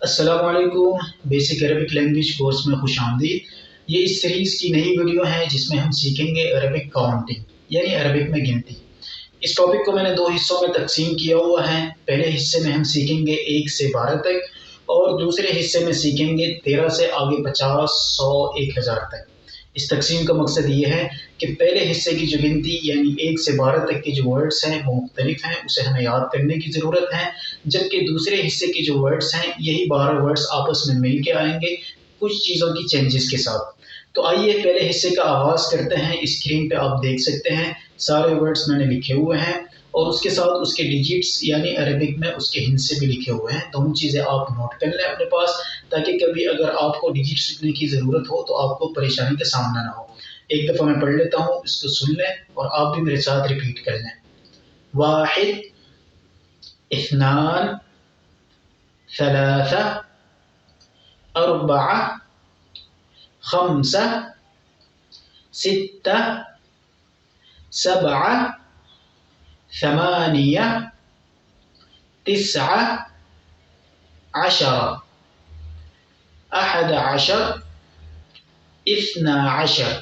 अस्सलामु अलैकुम। Basic Arabic language course में खुश आमदीद। ये इस सीरीज़ की नई वीडियो है जिसमें हम सीखेंगे अरबिक काउंटिंग यानी अरबिक में गिनती। इस टॉपिक को मैंने दो हिस्सों में तकसीम किया हुआ है। पहले हिस्से में हम सीखेंगे 1 से 12 तक और दूसरे हिस्से में सीखेंगे 13 से आगे 50, 100, 1000 तक। इस तकसीम का मकसद ये है कि पहले हिस्से की जो गिनती यानी 1 से 12 तक के जो वर्ड्स हैं वो मुख्तलिफ हैं, उसे हमें याद करने की ज़रूरत है, जबकि दूसरे हिस्से के जो वर्ड्स हैं यही 12 वर्ड्स आपस में मिल के आएंगे कुछ चीज़ों की चेंजेस के साथ। तो आइए पहले हिस्से का आगाज़ करते हैं। स्क्रीन पे आप देख सकते हैं सारे वर्ड्स मैंने लिखे हुए हैं और उसके साथ उसके डिजिट्स यानी अरबिक में उसके हिंसे भी लिखे हुए हैं। दोनों चीज़ें आप नोट कर लें अपने पास, ताकि कभी अगर आपको डिजिट्स लिखने की ज़रूरत हो तो आपको परेशानी का सामना ना हो। एक दफ़ा मैं पढ़ लेता हूँ, इसको सुन लें और आप भी मेरे साथ रिपीट कर लें। वाहिद, इस्नान, सलासा, अरबआ, खम्सा, सित्ता, सबआ, थमानिया, तिस्आ, अशरा, अहद अशर, इस्ना अशर।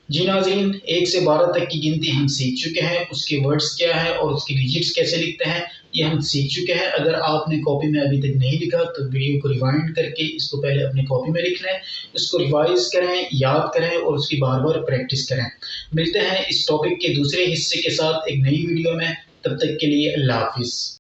जी नाज़रीन, 1 से 12 तक की गिनती हम सीख चुके हैं। उसके वर्ड्स क्या है और उसके डिजिट्स कैसे लिखते हैं ये हम सीख चुके हैं। अगर आपने कॉपी में अभी तक नहीं लिखा तो वीडियो को रिवाइंड करके इसको पहले अपनी कॉपी में लिख लें, इसको रिवाइज करें, याद करें और उसकी बार बार प्रैक्टिस करें। मिलते हैं इस टॉपिक के दूसरे हिस्से के साथ एक नई वीडियो में। तब तक के लिए अल्लाह हाफिज़।